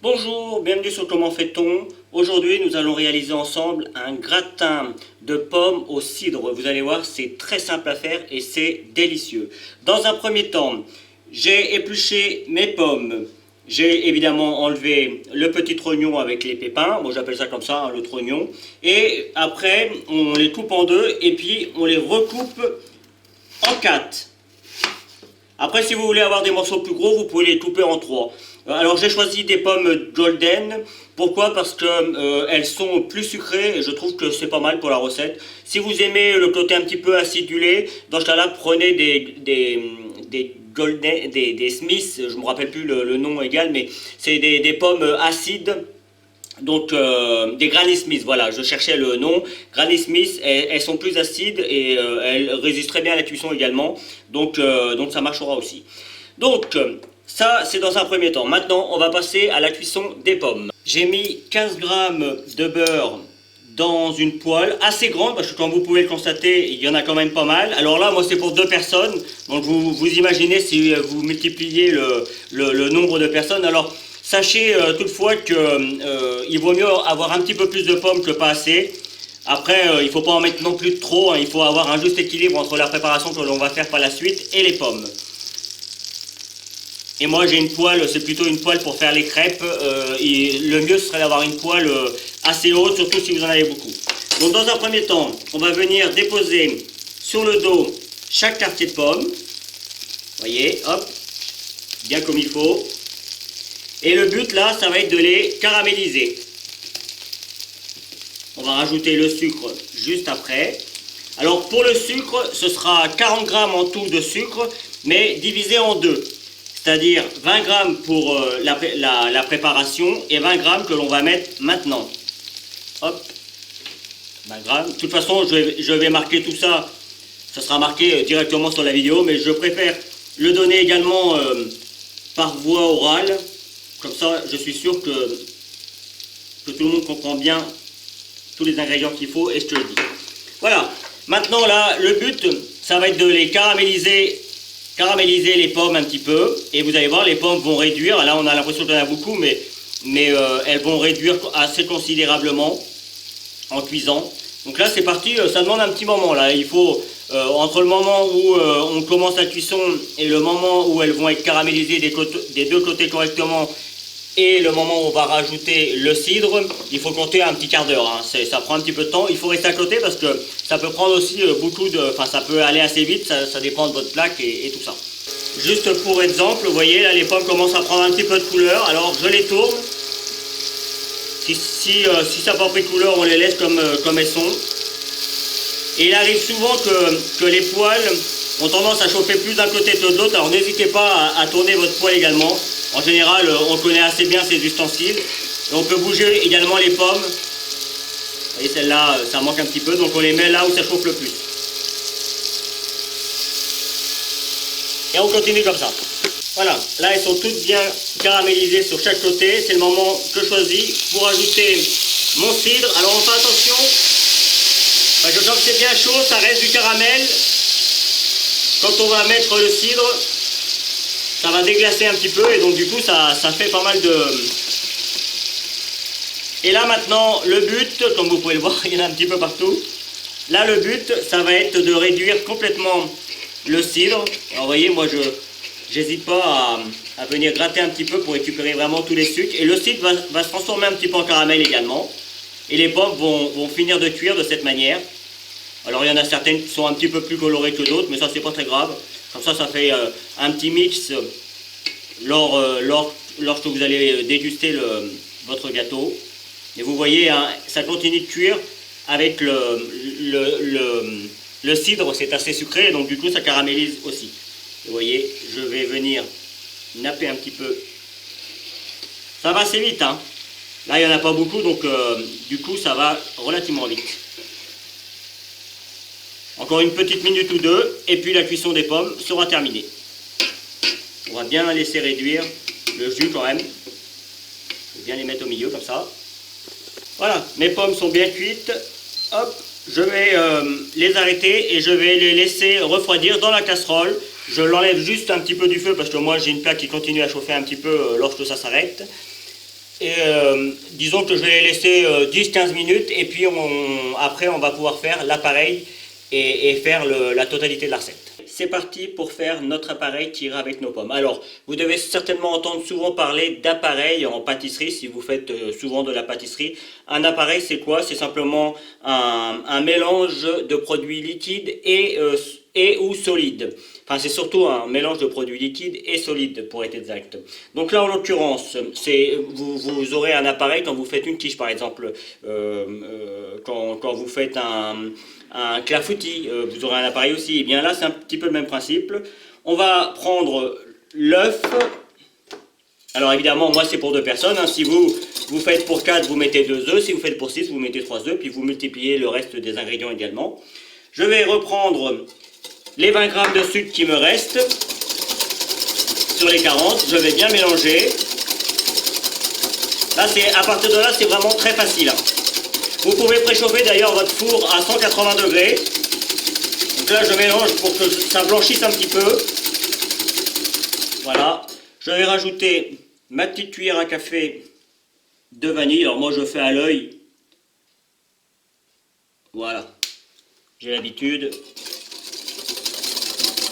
Bonjour, bienvenue sur Comment fait-on. Aujourd'hui, nous allons réaliser ensemble un gratin de pommes au cidre. Vous allez voir, c'est très simple à faire et c'est délicieux. Dans un premier temps, j'ai épluché mes pommes. J'ai évidemment enlevé le petit trognon avec les pépins. Moi, j'appelle ça comme ça, hein, le trognon. Et après, on les coupe en deux et puis on les recoupe en quatre. Après, si vous voulez avoir des morceaux plus gros, vous pouvez les couper en trois. Alors j'ai choisi des pommes golden. Pourquoi? Parce que elles sont plus sucrées et je trouve que c'est pas mal pour la recette. Si vous aimez le côté un petit peu acidulé, dans ce cas-là, prenez des golden, des Smith, je me rappelle plus le nom égal, mais c'est des pommes acides. Donc des Granny Smith, voilà, je cherchais le nom. Granny Smith, elles sont plus acides et elles résistent très bien à la cuisson également. Donc ça marchera aussi. Donc ça c'est dans un premier temps. Maintenant on va passer à la cuisson des pommes. J'ai mis 15 grammes de beurre dans une poêle assez grande parce que comme vous pouvez le constater il y en a quand même pas mal. Alors là moi c'est pour deux personnes. Donc vous imaginez si vous multipliez le nombre de personnes. Alors sachez toutefois qu'il vaut mieux avoir un petit peu plus de pommes que pas assez. Après, il ne faut pas en mettre non plus trop, hein. Il faut avoir un juste équilibre entre la préparation que l'on va faire par la suite et les pommes. Et moi j'ai une poêle, c'est plutôt une poêle pour faire les crêpes. Et le mieux serait d'avoir une poêle assez haute, surtout si vous en avez beaucoup. Donc dans un premier temps, on va venir déposer sur le dos chaque quartier de pomme. Voyez, hop, bien comme il faut. Et le but là, ça va être de les caraméliser. On va rajouter le sucre juste après. Alors pour le sucre, ce sera 40 grammes en tout de sucre, mais divisé en deux. C'est-à-dire 20 grammes pour la préparation et 20 grammes que l'on va mettre maintenant. Hop, 20 grammes. De toute façon, je vais marquer tout ça. Ça sera marqué directement sur la vidéo, mais je préfère le donner également par voie orale. Comme ça, je suis sûr que tout le monde comprend bien tous les ingrédients qu'il faut et je te le dis. Voilà. Maintenant, là, le but, ça va être de les caraméliser les pommes un petit peu. Et vous allez voir, les pommes vont réduire. Là, on a l'impression qu'il y en a beaucoup, mais elles vont réduire assez considérablement en cuisant. Donc là, c'est parti. Ça demande un petit moment. Là, il faut, entre le moment où on commence la cuisson et le moment où elles vont être caramélisées des deux côtés correctement, et le moment où on va rajouter le cidre, il faut compter un petit quart d'heure. Hein. Ça prend un petit peu de temps. Il faut rester à côté parce que ça peut prendre aussi beaucoup de... Enfin, ça peut aller assez vite. Ça dépend de votre plaque et tout ça. Juste pour exemple, vous voyez, là, les pommes commencent à prendre un petit peu de couleur. Alors, je les tourne. Si ça n'a pas pris de couleur, on les laisse comme elles sont. Et il arrive souvent que les poêles ont tendance à chauffer plus d'un côté que de l'autre. Alors, n'hésitez pas à tourner votre poêle également. En général, on connaît assez bien ces ustensiles. Et on peut bouger également les pommes. Vous voyez, celle-là, ça manque un petit peu. Donc on les met là où ça chauffe le plus. Et on continue comme ça. Voilà, là elles sont toutes bien caramélisées sur chaque côté. C'est le moment que je choisis pour ajouter mon cidre. Alors on fait attention. Parce que quand c'est bien chaud, ça reste du caramel. Quand on va mettre le cidre, ça va déglacer un petit peu et donc du coup ça fait pas mal de... Et là maintenant le but, comme vous pouvez le voir, il y en a un petit peu partout. Là le but, ça va être de réduire complètement le cidre. Alors vous voyez, moi j'hésite pas à venir gratter un petit peu pour récupérer vraiment tous les sucres. Et le cidre va se transformer un petit peu en caramel également. Et les pommes vont finir de cuire de cette manière. Alors il y en a certaines qui sont un petit peu plus colorées que d'autres, mais ça c'est pas très grave. Comme ça fait un petit mix lorsque vous allez déguster votre gâteau. Et vous voyez, hein, ça continue de cuire avec le cidre, c'est assez sucré, donc du coup ça caramélise aussi. Vous voyez, je vais venir napper un petit peu. Ça va assez vite, hein. Là il n'y en a pas beaucoup, donc du coup ça va relativement vite. Encore une petite minute ou deux, et puis la cuisson des pommes sera terminée. On va bien laisser réduire le jus quand même. Je vais bien les mettre au milieu comme ça. Voilà, mes pommes sont bien cuites. Hop, je vais les arrêter et je vais les laisser refroidir dans la casserole. Je l'enlève juste un petit peu du feu parce que moi j'ai une plaque qui continue à chauffer un petit peu lorsque ça s'arrête. Et disons que je vais les laisser 10-15 minutes et puis après on va pouvoir faire l'appareil et faire la totalité de la recette. C'est parti pour faire notre appareil qui ira avec nos pommes. Alors, vous devez certainement entendre souvent parler d'appareil en pâtisserie si vous faites souvent de la pâtisserie. Un appareil, c'est quoi? C'est simplement un mélange de produits liquides et ou solides. Enfin, c'est surtout un mélange de produits liquides et solides pour être exact. Donc là, en l'occurrence, vous aurez un appareil quand vous faites une quiche, par exemple, quand vous faites un clafoutis, vous aurez un appareil aussi. Et bien là, c'est un petit peu le même principe. On va prendre l'œuf. Alors évidemment, moi c'est pour 2 personnes. Hein. Si vous faites pour 4, vous mettez 2 œufs. Si vous faites pour 6, vous mettez 3 œufs. Puis vous multipliez le reste des ingrédients également. Je vais reprendre les 20 grammes de sucre qui me restent sur les 40. Je vais bien mélanger. Là, à partir de là, c'est vraiment très facile. Hein. Vous pouvez préchauffer d'ailleurs votre four à 180 degrés. Donc là, je mélange pour que ça blanchisse un petit peu. Voilà. Je vais rajouter ma petite cuillère à café de vanille. Alors moi, je fais à l'œil. Voilà. J'ai l'habitude.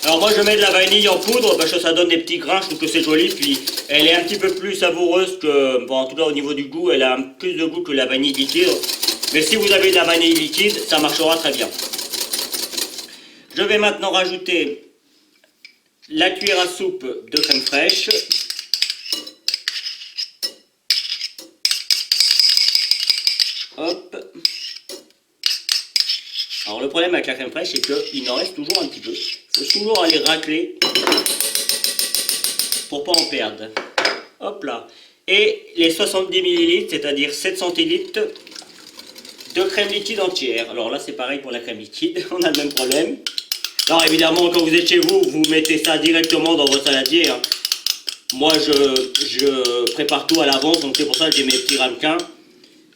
Alors moi, je mets de la vanille en poudre parce que ça donne des petits grains. Je trouve que c'est joli. Puis elle est un petit peu plus savoureuse que... Bon, en tout cas, au niveau du goût, elle a plus de goût que la vanille liquide. Mais si vous avez de la vanille liquide, ça marchera très bien. Je vais maintenant rajouter la cuillère à soupe de crème fraîche. Hop. Alors le problème avec la crème fraîche, c'est qu'il en reste toujours un petit peu. Il faut toujours aller racler pour pas en perdre. Hop là. Et les 70 ml, c'est-à-dire 7 centilitres de crème liquide entière. Alors là, c'est pareil pour la crème liquide, on a le même problème. Alors évidemment, quand vous êtes chez vous, vous mettez ça directement dans votre saladier. Hein. Moi, je prépare tout à l'avance, donc c'est pour ça que j'ai mes petits ramequins.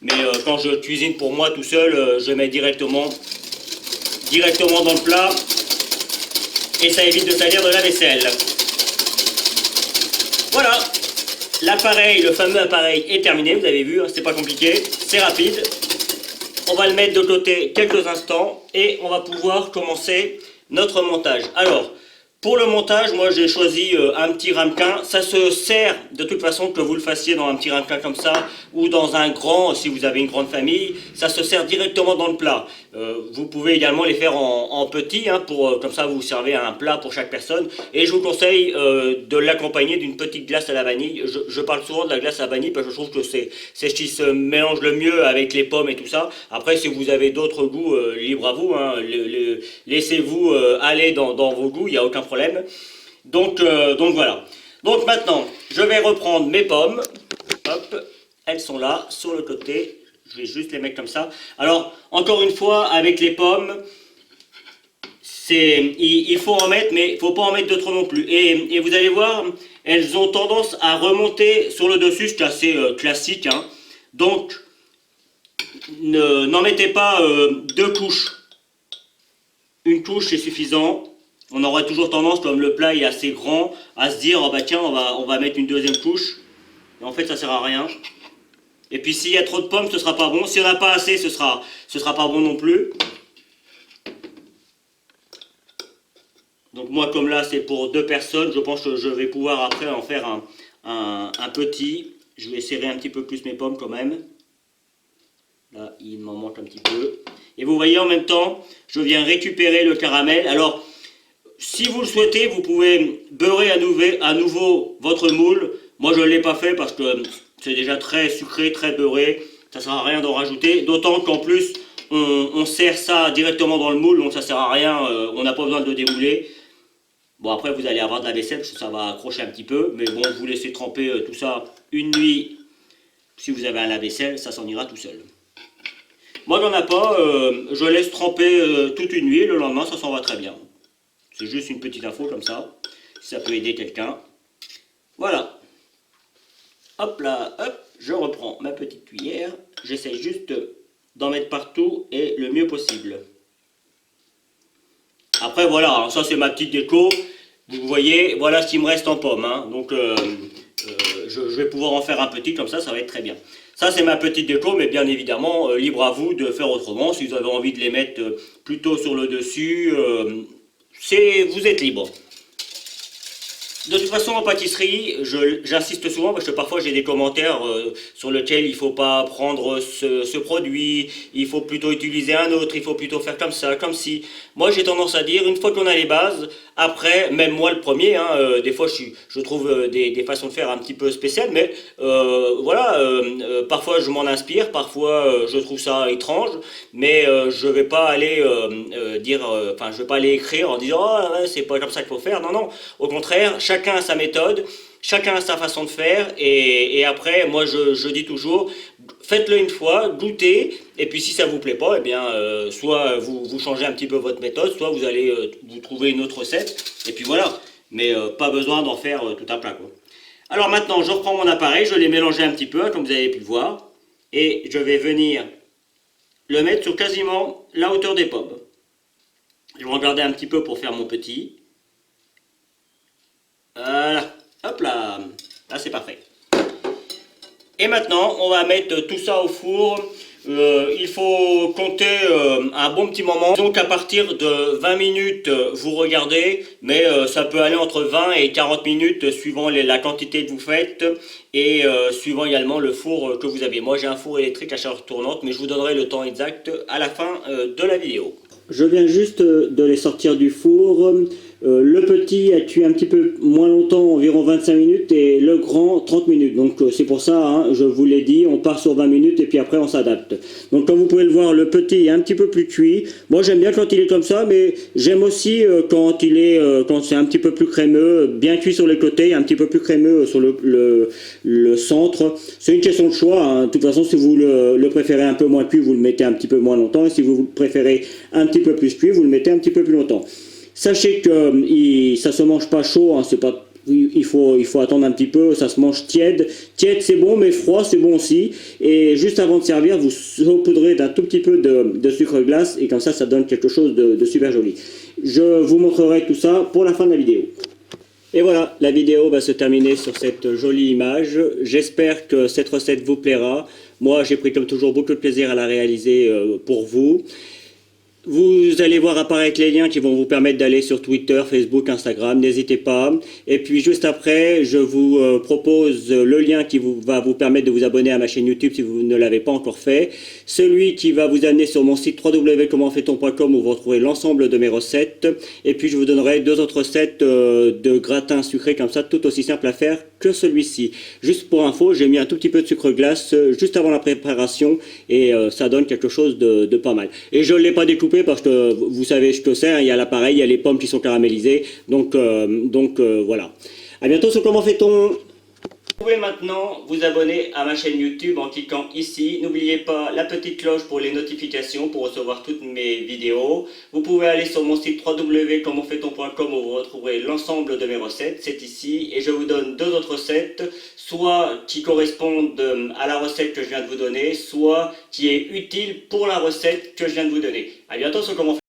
Mais quand je cuisine pour moi tout seul, je mets directement dans le plat. Et ça évite de salir de la vaisselle. Voilà. L'appareil, le fameux appareil est terminé, vous avez vu, hein, c'est pas compliqué, c'est rapide. On va le mettre de côté quelques instants et on va pouvoir commencer notre montage. Alors, pour le montage, moi j'ai choisi un petit ramequin. Ça se sert de toute façon que vous le fassiez dans un petit ramequin comme ça ou dans un grand, si vous avez une grande famille, ça se sert directement dans le plat. Vous pouvez également les faire en petit, hein, comme ça vous servez un plat pour chaque personne. Et je vous conseille de l'accompagner d'une petite glace à la vanille. Je parle souvent de la glace à la vanille parce que je trouve que c'est ce qui se mélange le mieux avec les pommes et tout ça. Après, si vous avez d'autres goûts, libre à vous, hein, laissez-vous aller dans vos goûts, il n'y a aucun problème. Donc voilà. Donc maintenant, je vais reprendre mes pommes. Hop, elles sont là, sur le côté. Je vais juste les mettre comme ça. Alors, encore une fois, avec les pommes, il faut en mettre, mais il ne faut pas en mettre de trop non plus. Et vous allez voir, elles ont tendance à remonter sur le dessus, c'est assez classique. Hein. Donc, n'en mettez pas 2 couches. Une couche, c'est suffisant. On aura toujours tendance, comme le plat est assez grand, à se dire, oh bah tiens, on va mettre une 2e couche. Et en fait, ça ne sert à rien. Et puis s'il y a trop de pommes, ce sera pas bon. S'il n'y en a pas assez, ce sera pas bon non plus. Donc moi, comme là, c'est pour 2 personnes, je pense que je vais pouvoir après en faire un petit. Je vais serrer un petit peu plus mes pommes quand même. Là, il m'en manque un petit peu. Et vous voyez, en même temps, je viens récupérer le caramel. Alors, si vous le souhaitez, vous pouvez beurrer à nouveau votre moule. Moi, je ne l'ai pas fait parce que c'est déjà très sucré, très beurré. Ça ne sert à rien d'en rajouter. D'autant qu'en plus, on sert ça directement dans le moule, donc ça ne sert à rien. On n'a pas besoin de le démouler. Bon, après, vous allez avoir de la vaisselle parce que ça va accrocher un petit peu. Mais bon, vous laissez tremper tout ça une nuit. Si vous avez un lave-vaisselle, ça s'en ira tout seul. Moi, j'en ai pas. Je laisse tremper toute une nuit. Le lendemain, ça s'en va très bien. C'est juste une petite info comme ça. Si ça peut aider quelqu'un. Voilà. Hop là, hop. Je reprends ma petite cuillère. J'essaie juste d'en mettre partout et le mieux possible. Après, voilà. Ça, c'est ma petite déco. Vous voyez, voilà ce qui me reste en pomme. Hein. Donc, je je vais pouvoir en faire un petit comme ça va être très bien. Ça c'est ma petite déco, mais bien évidemment, libre à vous de faire autrement. Si vous avez envie de les mettre plutôt sur le dessus, vous êtes libre. De toute façon, en pâtisserie, j'insiste souvent parce que parfois j'ai des commentaires sur lesquels il ne faut pas prendre ce produit, il faut plutôt utiliser un autre, il faut plutôt faire comme ça, comme si. Moi, j'ai tendance à dire, une fois qu'on a les bases, après, même moi le premier, hein, des fois je trouve des façons de faire un petit peu spéciales, mais voilà, parfois je m'en inspire, parfois je trouve ça étrange, mais je vais pas aller je vais pas aller écrire en disant, oh, ouais, c'est pas comme ça qu'il faut faire. Non, non, au contraire, chacun a sa méthode, chacun a sa façon de faire, et après, moi je dis toujours, faites-le une fois, goûtez, et puis si ça vous plaît pas, eh bien, soit vous changez un petit peu votre méthode, soit vous allez vous trouver une autre recette, et puis voilà. Mais pas besoin d'en faire tout un plat, quoi. Alors maintenant, je reprends mon appareil, je l'ai mélangé un petit peu, comme vous avez pu le voir, et je vais venir le mettre sur quasiment la hauteur des pommes. Je vais regarder un petit peu pour faire mon petit. Voilà, hop là, là c'est parfait. Et maintenant, on va mettre tout ça au four. Il faut compter un bon petit moment. Donc à partir de 20 minutes, vous regardez, mais ça peut aller entre 20 et 40 minutes suivant la quantité que vous faites et suivant également le four que vous avez. Moi j'ai un four électrique à chaleur tournante, mais je vous donnerai le temps exact à la fin de la vidéo. Je viens juste de les sortir du four. Le petit a cuit un petit peu moins longtemps, environ 25 minutes, et le grand 30 minutes. Donc c'est pour ça, hein, je vous l'ai dit, on part sur 20 minutes et puis après on s'adapte. Donc comme vous pouvez le voir, le petit est un petit peu plus cuit. Moi j'aime bien quand il est comme ça, mais j'aime aussi quand c'est un petit peu plus crémeux, bien cuit sur les côtés, un petit peu plus crémeux sur le centre. C'est une question de choix, hein. De toute façon, si vous le préférez un peu moins cuit, vous le mettez un petit peu moins longtemps, et si vous préférez un petit peu plus cuit, vous le mettez un petit peu plus longtemps. Sachez que ça se mange pas chaud, hein, c'est pas, il faut attendre un petit peu, ça se mange tiède. Tiède c'est bon, mais froid c'est bon aussi. Et juste avant de servir, vous saupoudrez d'un tout petit peu de sucre glace, et comme ça donne quelque chose de super joli. Je vous montrerai tout ça pour la fin de la vidéo. Et voilà, la vidéo va se terminer sur cette jolie image. J'espère que cette recette vous plaira. Moi, j'ai pris comme toujours beaucoup de plaisir à la réaliser pour vous. Vous allez voir apparaître les liens qui vont vous permettre d'aller sur Twitter, Facebook, Instagram, n'hésitez pas. Et puis juste après, je vous propose le lien qui va vous permettre de vous abonner à ma chaîne YouTube si vous ne l'avez pas encore fait. Celui qui va vous amener sur mon site www.commentfaiton.com où vous retrouvez l'ensemble de mes recettes. Et puis je vous donnerai deux autres recettes de gratin sucré comme ça, tout aussi simple à faire que celui-ci. Juste pour info, j'ai mis un tout petit peu de sucre glace juste avant la préparation et ça donne quelque chose de pas mal. Et je ne l'ai pas découpé parce que vous savez ce que c'est, hein, il y a l'appareil, il y a les pommes qui sont caramélisées, donc voilà. À bientôt sur Comment fait-on. Vous pouvez maintenant vous abonner à ma chaîne YouTube en cliquant ici. N'oubliez pas la petite cloche pour les notifications pour recevoir toutes mes vidéos. Vous pouvez aller sur mon site www.commentfaiton.com où vous retrouverez l'ensemble de mes recettes. C'est ici et je vous donne deux autres recettes, soit qui correspondent à la recette que je viens de vous donner, soit qui est utile pour la recette que je viens de vous donner. À bientôt sur Comment